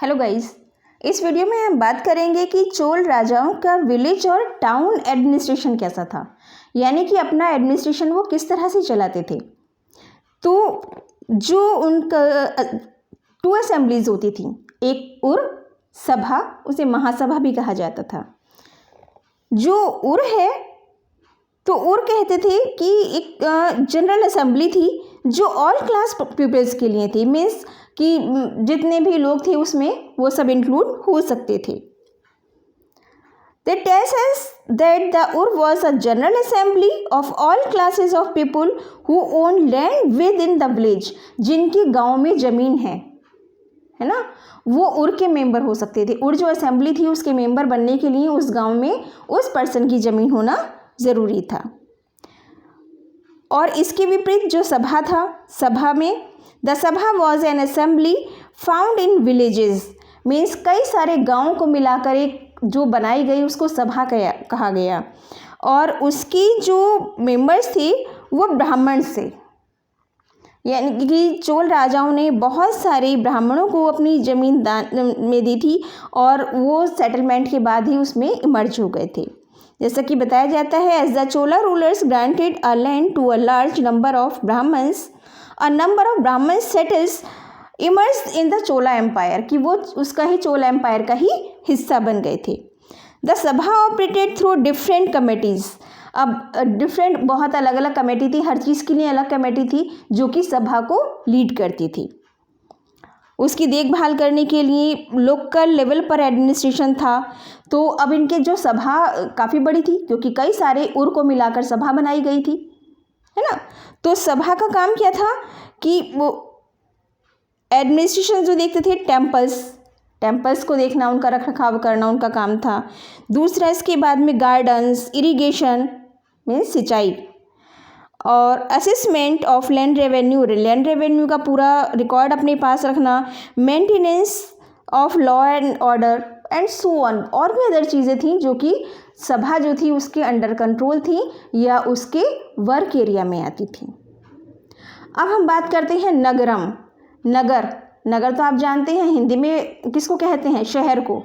Hello guys, इस video में हम बात करेंगे कि चोल राजाओं का विलेज और टाउन एडमिनिस्ट्रेशन कैसा था, यानी कि अपना एडमिनिस्ट्रेशन वो किस तरह से चलाते थे। तो जो उनका टू असेंबलीज होती थी, एक उर सभा, उसे महासभा भी कहा जाता था। जो उर है तो उर कहते थे कि एक जनरल असेंबली थी जो ऑल क्लास पीपल्स के लिए थी, मीन्स कि जितने भी लोग थे उसमें वो सब इंक्लूड हो सकते थे। They tells us that the Ur was a general assembly of all classes of people who own land within the village, जिनकी गांव में ज़मीन है ना, वो उर के मेंबर हो सकते थे। उर जो असेंबली थी उसके मेंबर बनने के लिए उस गांव में उस पर्सन की ज़मीन होना ज़रूरी था। और इसके विपरीत जो सभा था, सभा में द सभा was an assembly found in villages, means कई सारे गाँव को मिलाकर एक जो बनाई गई उसको सभा कहा गया। और उसकी जो मेंबर्स थे वो ब्राह्मण से, यानी कि चोल राजाओं ने बहुत सारे ब्राह्मणों को अपनी ज़मीन दान में दी थी और वो सेटलमेंट के बाद ही उसमें इमर्ज हो गए थे। जैसा कि बताया जाता है, as the Chola rulers granted a land to a large number of Brahmins, a number of Brahmin settles emerge in the Chola empire, कि वो उसका ही चोला एम्पायर का ही हिस्सा बन गए थे। द सभा ऑपरेटेड थ्रू डिफरेंट कमेटीज़, अब डिफरेंट बहुत अलग अलग कमेटी थी, हर चीज़ के लिए अलग कमेटी थी जो कि सभा को लीड करती थी। उसकी देखभाल करने के लिए लोकल लेवल पर एडमिनिस्ट्रेशन था। तो अब इनके जो सभा काफ़ी बड़ी थी क्योंकि कई सारे उर को मिलाकर सभा बनाई गई थी, है ना। तो सभा का काम क्या था कि वो एडमिनिस्ट्रेशन जो देखते थे, टेम्पल्स को देखना, उनका रख रखाव करना उनका काम था। दूसरा इसके बाद में गार्डन्स, इरिगेशन मीन्स सिंचाई, और असेसमेंट ऑफ लैंड रेवेन्यू का पूरा रिकॉर्ड अपने पास रखना, maintenance of law and order and so on, और भी अदर चीज़ें थी जो कि सभा जो थी उसके अंडर कंट्रोल थी या उसके वर्क एरिया में आती थी। अब हम बात करते हैं नगरम। नगर तो आप जानते हैं हिंदी में किसको कहते हैं, शहर को,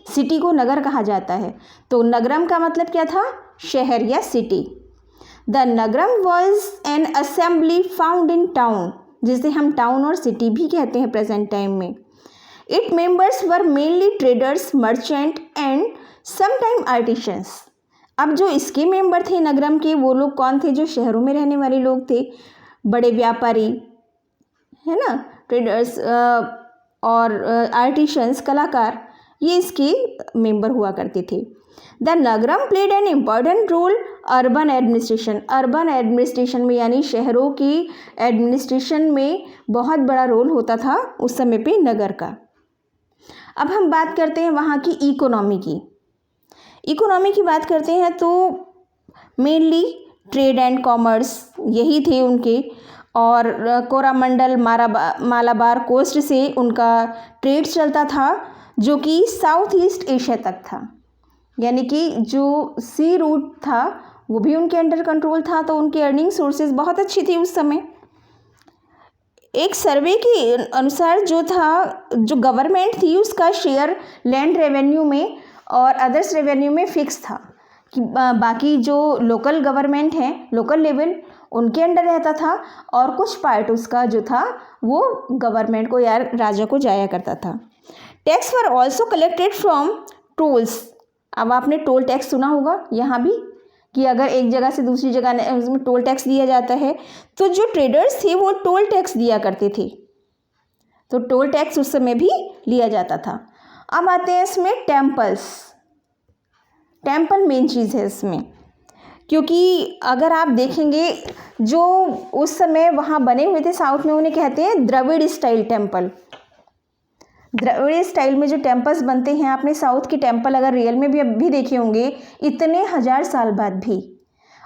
सिटी को नगर कहा जाता है। तो नगरम का मतलब क्या था, शहर या city. The Nagaram was an assembly found in town, जिसे हम टाउन और सिटी भी कहते हैं प्रेजेंट टाइम में। It members were mainly traders, merchant and sometime artisans. अब जो इसके मेंबर थे नगरम के, वो लोग कौन थे, जो शहरों में रहने वाले लोग थे, बड़े व्यापारी, है ना, ट्रेडर्स और आर्टिशंस, कलाकार, ये इसके मेंबर हुआ करते थे। The nagaram played an important role urban administration में, यानी शहरों की एडमिनिस्ट्रेशन में बहुत बड़ा रोल होता था उस समय पे नगर का। अब हम बात करते हैं वहाँ की इकोनॉमी की बात करते हैं तो मेनली ट्रेड एंड कॉमर्स यही थे उनके, और कोरामंडल मालाबार कोस्ट से उनका ट्रेड चलता था जो कि साउथ ईस्ट एशिया तक था, यानी कि जो सी रूट था वो भी उनके अंडर कंट्रोल था। तो उनकी अर्निंग सोर्सेज बहुत अच्छी थी उस समय। एक सर्वे के अनुसार जो गवर्नमेंट थी उसका शेयर लैंड रेवेन्यू में और अदर्स रेवेन्यू में फिक्स था, कि बाकी जो लोकल गवर्नमेंट है, लोकल लेवल, उनके अंडर रहता था, और कुछ पार्ट उसका जो था वो गवर्नमेंट को या राजा को जाया करता था। Tax were also collected from tolls. अब आपने टोल टैक्स सुना होगा यहाँ भी, कि अगर एक जगह से दूसरी जगह उसमें टोल टैक्स दिया जाता है, तो जो ट्रेडर्स थे वो टोल टैक्स दिया करते थे, तो टोल टैक्स उस समय भी लिया जाता था। अब आते हैं इसमें टेम्पल मेन चीज़ है इसमें, क्योंकि अगर आप देखेंगे जो उस समय वहाँ बने हुए थे साउथ में, उन्हें कहते हैं Dravida style temple. Dravida style में जो टेम्पल्स बनते हैं, आपने साउथ के टेम्पल अगर रियल में भी देखे होंगे, इतने 1000 साल बाद भी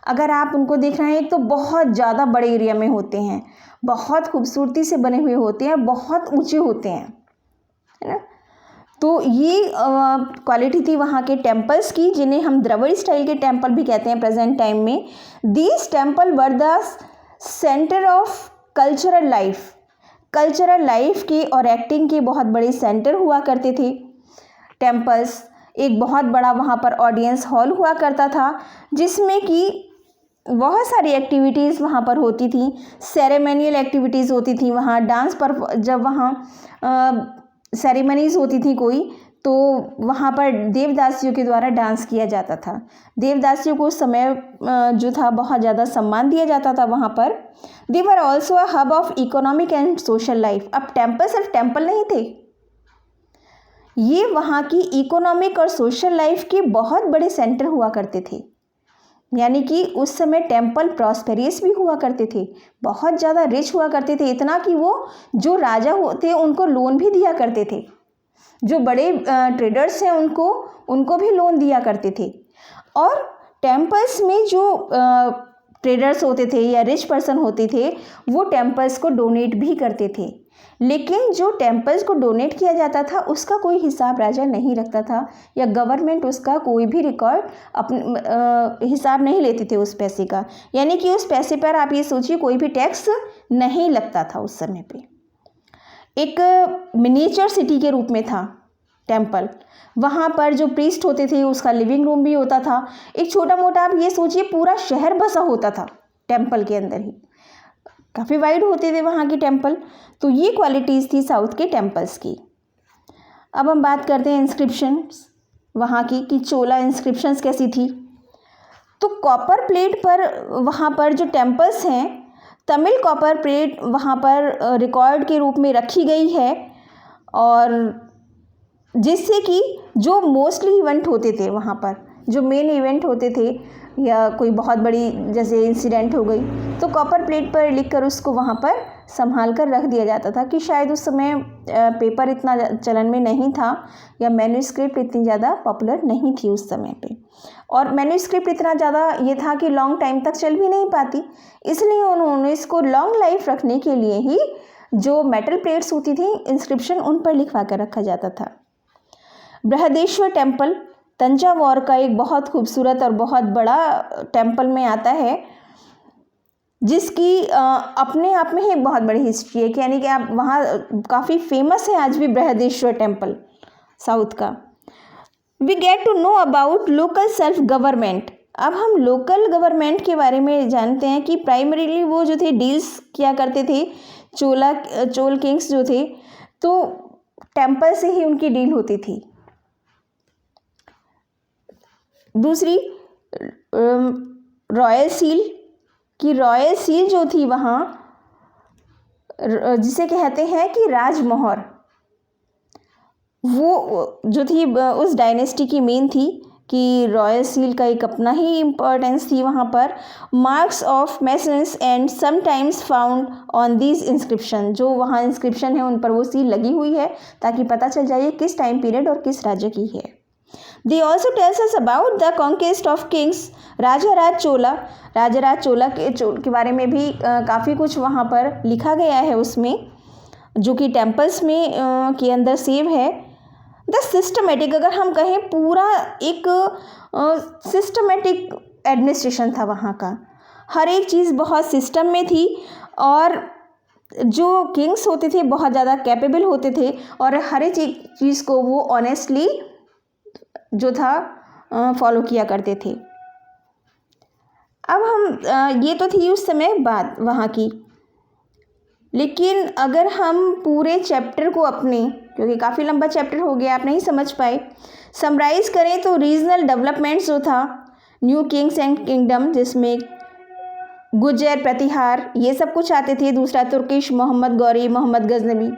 अगर आप उनको देख रहे हैं तो बहुत ज़्यादा बड़े एरिया में होते हैं, बहुत खूबसूरती से बने हुए होते हैं, बहुत ऊंचे होते हैं, है ना। तो ये क्वालिटी थी वहाँ के टेम्पल्स की, जिन्हें हम द्रविड़ स्टाइल के टेम्पल भी कहते हैं प्रेजेंट टाइम में। These temple were the centre of cultural life. Cultural life की और एक्टिंग के बहुत बड़े सेंटर हुआ करते थे टेम्पल्स। एक बहुत बड़ा वहाँ पर ऑडियंस हॉल हुआ करता था जिसमें कि बहुत सारी एक्टिविटीज़ वहाँ पर होती थी, सेरेमनियल एक्टिविटीज़ होती थी वहाँ, डांस पर जब वहाँ सेरेमनीज़ होती थी कोई, तो वहाँ पर देवदासियों के द्वारा डांस किया जाता था। देवदासियों को उस समय जो था बहुत ज़्यादा सम्मान दिया जाता था वहाँ पर। They were also a hub of economic and social life. अब टेम्पल सिर्फ टेम्पल नहीं थे, ये वहाँ की इकोनॉमिक और सोशल लाइफ के बहुत बड़े सेंटर हुआ करते थे। यानी कि उस समय टेम्पल प्रॉस्पेरियस भी हुआ करते थे, बहुत ज़्यादा रिच हुआ करते थे, इतना कि वो जो राजा होते उनको लोन भी दिया करते थे, जो बड़े ट्रेडर्स हैं उनको भी लोन दिया करते थे। और टेम्पल्स में जो ट्रेडर्स होते थे या रिच पर्सन होते थे वो टेम्पल्स को डोनेट भी करते थे, लेकिन जो टेम्पल्स को डोनेट किया जाता था उसका कोई हिसाब राजा नहीं रखता था या गवर्नमेंट उसका कोई भी रिकॉर्ड अपने हिसाब नहीं लेते थे उस पैसे का। यानी कि उस पैसे पर आप ये सोचिए कोई भी टैक्स नहीं लगता था उस समय पे। एक मिनिएचर सिटी के रूप में था टेम्पल। वहाँ पर जो प्रीस्ट होते थे उसका लिविंग रूम भी होता था। एक छोटा मोटा आप ये सोचिए पूरा शहर बसा होता था टेम्पल के अंदर ही, काफ़ी वाइड होते थे वहाँ के टेम्पल। तो ये क्वालिटीज़ थी साउथ के टेम्पल्स की। अब हम बात करते हैं इंस्क्रिप्शंस वहाँ की कि चोला इंस्क्रिप्शंस कैसी थी। तो कॉपर प्लेट पर वहाँ पर जो टेम्पल्स हैं, तमिल कॉपर प्लेट वहाँ पर रिकॉर्ड के रूप में रखी गई है, और जिससे कि जो मोस्टली इवेंट होते थे वहाँ पर, जो मेन इवेंट होते थे या कोई बहुत बड़ी जैसे इंसिडेंट हो गई, तो कॉपर प्लेट पर लिखकर उसको वहाँ पर संभाल कर रख दिया जाता था कि शायद उस समय पेपर इतना चलन में नहीं था या मैन्युस्क्रिप्ट इतनी ज़्यादा पॉपुलर नहीं थी उस समय पे, और मैन्युस्क्रिप्ट इतना ज़्यादा ये था कि लॉन्ग टाइम तक चल भी नहीं पाती, इसलिए उन्होंने इसको लॉन्ग लाइफ रखने के लिए ही जो मेटल प्लेट्स होती थी इंस्क्रिप्शन उन पर लिखवा कर रखा जाता था। बृहदेश्वर टेम्पल तंजावुर का एक बहुत खूबसूरत और बहुत बड़ा टेम्पल में आता है, जिसकी अपने आप में ही एक बहुत बड़ी हिस्ट्री है, यानी कि आप वहाँ काफ़ी फेमस है आज भी बृहदेश्वर टेम्पल साउथ का। We get to know about local self government. अब हम लोकल गवर्नमेंट के बारे में जानते हैं कि प्राइमरीली वो जो थे डील्स किया करते थे, चोल किंग्स जो थे तो टेम्पल से ही उनकी डील होती थी। दूसरी रॉयल सील कि रॉयल सील जो थी वहाँ जिसे कहते हैं कि राजमोहर, वो जो थी उस डायनेस्टी की मेन थी कि रॉयल सील का एक अपना ही इम्पोर्टेंस थी वहाँ पर। Marks of masons and sometimes found on these inscription, जो वहाँ इंस्क्रिप्शन है उन पर वो सील लगी हुई है ताकि पता चल जाए किस टाइम पीरियड और किस राज्य की है। They also tells us about the conquest of kings Rajaraja चोला के बारे में भी काफ़ी कुछ वहाँ पर लिखा गया है उसमें, जो कि टेम्पल्स में के अंदर सेव है। द सिस्टमेटिक, अगर हम कहें पूरा एक सिस्टमेटिक एडमिनिस्ट्रेशन था वहाँ का, हर एक चीज़ बहुत सिस्टम में थी, और जो किंग्स होते थे बहुत ज़्यादा कैपेबल होते थे और हर एक चीज़ को वो ऑनेस्टली जो था फॉलो किया करते थे। अब हम ये तो थी उस समय बात वहाँ की, लेकिन अगर हम पूरे चैप्टर को अपने, क्योंकि काफ़ी लंबा चैप्टर हो गया आप नहीं समझ पाए, समराइज़ करें तो रीजनल डेवलपमेंट्स जो था, न्यू किंग्स एंड किंगडम जिसमें गुजर प्रतिहार ये सब कुछ आते थे। दूसरा तुर्किश, मोहम्मद गौरी, मोहम्मद गजनवी,